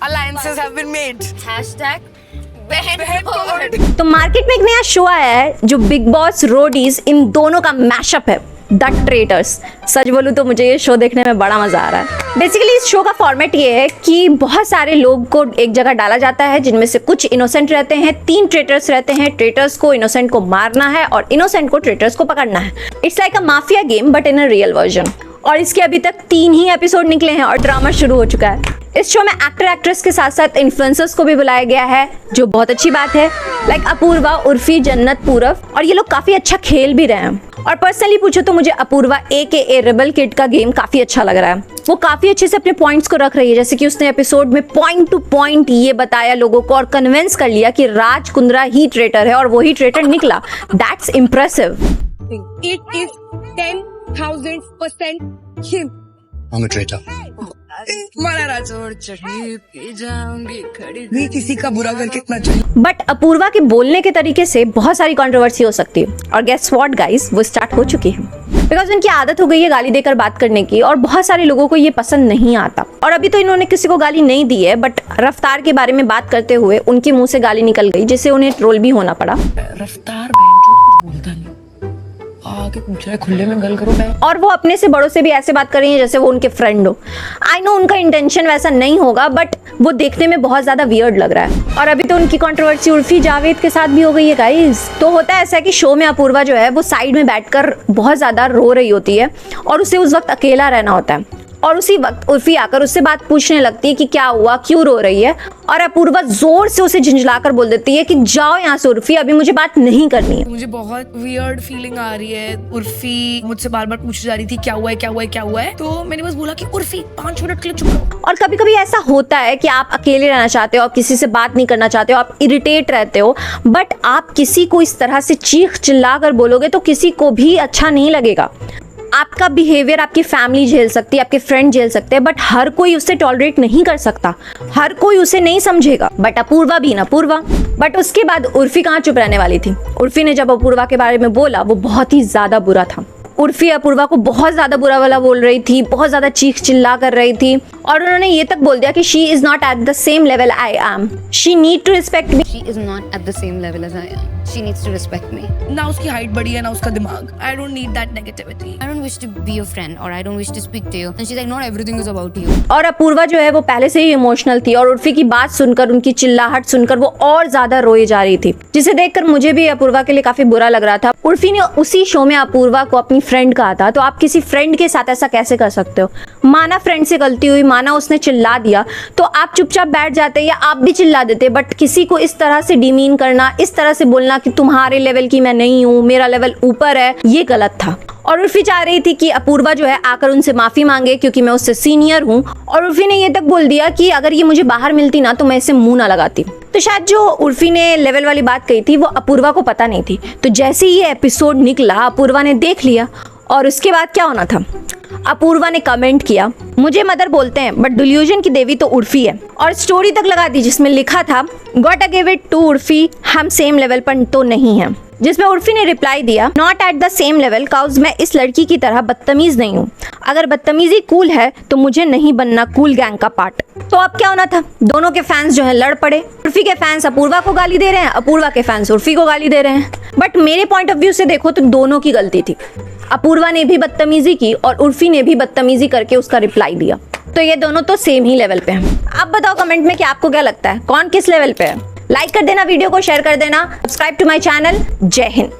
alliances have been made. तो market में एक नया शो आया है जो बिग बॉस रोडीज इन दोनों का मैशअप है, द ट्रेटर्स। सच बोलूं तो मुझे ये शो देखने में बड़ा मजा आ रहा है। बेसिकली इस शो का फॉर्मेट ये है कि बहुत सारे लोग को एक जगह डाला जाता है जिनमें से कुछ इनोसेंट रहते हैं, 3 ट्रेटर्स रहते हैं। ट्रेटर्स को इनोसेंट को मारना है और इनोसेंट को ट्रेटर्स को पकड़ना है। It's like a mafia game but in a real version. और इसके अभी तक 3 ही एपिसोड निकले हैं और ड्रामा शुरू हो चुका है। इस शो में एक्टर एक्ट्रेस के साथ साथ इन्फ्लुएंसर्स को भी बुलाया गया है, जो बहुत अच्छी बात है। लाइक अपूर्वा, उर्फी, जन्नत, पूरव, और ये लोग काफी अच्छा खेल भी रहे हैं। और पर्सनली पूछो तो मुझे अपूर्वा AKA रेबल किड का गेम काफी अच्छा लग रहा है। वो काफी अच्छे से अपने पॉइंट्स को रख रही है, जैसे कि उसने एपिसोड में पॉइंट टू पॉइंट ये बताया लोगों को और कन्विंस कर लिया कि राज कुंद्रा ही ट्रेटर है और वही ट्रेटर निकला। That's impressive. It is 10,000% him. I'm a traitor. मरारा जोड़ चढ़ी पी जाऊंगी खड़ी। भी किसी का बुरा करके इतना चाहिए। बट अपूर्वा के बोलने के तरीके से बहुत सारी कंट्रोवर्सी हो सकती है और गेस व्हाट गाइस, वो स्टार्ट हो चुकी है। बिकॉज उनकी आदत हो गई है गाली देकर बात करने की और बहुत सारे लोगों को ये पसंद नहीं आता। और अभी तो इन्होंने किसी को गाली नहीं दी है, बट रफ्तार के बारे में बात करते हुए उनके मुंह से गाली निकल गई, जिससे उन्हें ट्रोल भी होना पड़ा। रफ्तार कुछ बोलता नहीं, आके पूछ रहा है खुले में गल करो। और वो अपने से बड़ों से भी ऐसे बात कर रही है जैसे वो उनके फ्रेंड हो। आई नो उनका इंटेंशन वैसा नहीं होगा, बट वो देखने में बहुत ज्यादा वियर्ड लग रहा है। और अभी तो उनकी कंट्रोवर्सी उर्फी जावेद के साथ भी हो गई है गाइस। तो होता है ऐसा कि शो में अपूर्वा जो है वो साइड में बैठकर बहुत ज्यादा रो रही होती है और उसे उस वक्त अकेला रहना होता है। और उसी वक्त उर्फी आकर उससे बात पूछने लगती है कि क्या हुआ, क्यों रो रही है। और अपूर्वा जोर से उसे झिंझलाकर बोल देती है कि जाओ यहाँ से उर्फी, अभी मुझे बात नहीं करनी है। मुझे बहुत वियर्ड फीलिंग आ रही है। उर्फी मुझसे बार बार पूछी जा रही थी क्या हुआ है, क्या हुआ है, क्या हुआ है। तो मैंने बस बोला कि उर्फी 5 मिनट के लिए चुप रहो। और कभी कभी ऐसा होता है कि आप अकेले रहना चाहते हो, आप किसी से बात नहीं करना चाहते हो, आप इरिटेट रहते हो, बट आप किसी को इस तरह से चीख चिल्ला कर बोलोगे तो किसी को भी अच्छा नहीं लगेगा। आपका बिहेवियर आपकी फैमिली झेल सकती है, आपके फ्रेंड झेल सकते हैं, बट हर कोई उससे टॉलरेट नहीं कर सकता, हर कोई उसे नहीं समझेगा। बट अपूर्वा भी ना पूर्वा। बट उसके बाद उर्फी कहाँ चुप रहने वाली थी। उर्फी ने जब अपूर्वा के बारे में बोला वो बहुत ही ज्यादा बुरा था। उर्फी अपूर्वा को बहुत ज्यादा बुरा वाला बोल रही थी, बहुत ज्यादा चीख चिल्ला कर रही थी और उन्होंने ये तक बोल दिया कि she is not at the same level I am, she need to respect me. She is not at the same level as I am. She needs to respect me. ना उसकी हाइट बड़ी है ना उसका दिमाग। I don't need that negativity. I don't wish to be your friend or I don't wish to speak to you. And she's like, not everything is about you. और अपूर्वा जो है वो पहले से ही इमोशनल थी और उर्फी की बात सुनकर, उनकी चिल्लाहट सुनकर वो और ज्यादा रोई जा रही थी, जिसे देखकर मुझे भी अपूर्वा के लिए काफी बुरा लग रहा था। उर्फी ने उसी शो में अपूर्वा को अपनी फ्रेंड कहा था, तो आप किसी फ्रेंड के साथ ऐसा कैसे कर सकते हो। माना फ्रेंड से गलती हुई, माना उसने चिल्ला दिया, तो आप चुपचाप बैठ जाते या आप भी चिल्ला देते, बट किसी को इस तरह से डिमीन करना, इस तरह से बोलना कि तुम्हारे लेवल की मैं नहीं हूँ, मेरा लेवल ऊपर है, ये गलत था। और उर्फी चाह रही थी कि अपूर्वा जो है आकर उनसे माफी मांगे क्योंकि मैं उससे सीनियर हूँ। और उर्फी ने ये तक बोल दिया कि अगर ये मुझे बाहर मिलती ना तो मैं इसे मुंह ना लगाती। तो शायद जो उर्फी ने लेवल वाली बात कही थी वो अपूर्वा को पता नहीं थी। तो जैसे ही ये एपिसोड निकला अपूर्वा ने देख लिया और उसके बाद क्या होना था, अपूर्वा ने कमेंट किया, मुझे मदर बोलते हैं बट डिल्यूजन की देवी तो उर्फी है। और स्टोरी तक लगा दी जिसमें लिखा था got a give it to Urfi, हम सेम लेवल पर तो नहीं है। जिसमें उर्फी ने रिप्लाई दिया, not at the same level cause मैं इस लड़की की तरह बदतमीज नहीं हूँ। अगर बदतमीजी कूल है तो मुझे नहीं बनना कूल गैंग का पार्ट। तो अब क्या होना था, दोनों के फैंस जो है लड़ पड़े। उर्फी के फैंस अपूर्वा को गाली दे रहे हैं, अपूर्वा के फैंस उर्फी को गाली दे रहे हैं। बट मेरे पॉइंट ऑफ व्यू से देखो तो दोनों की गलती थी। अपूर्वा ने भी बदतमीजी की और उर्फी ने भी बदतमीजी करके उसका रिप्लाई दिया। तो ये दोनों तो सेम ही लेवल पे हैं। अब बताओ कमेंट में कि आपको क्या लगता है, कौन किस लेवल पे है। लाइक कर देना, वीडियो को शेयर कर देना, सब्सक्राइब टू माय चैनल। जय हिंद।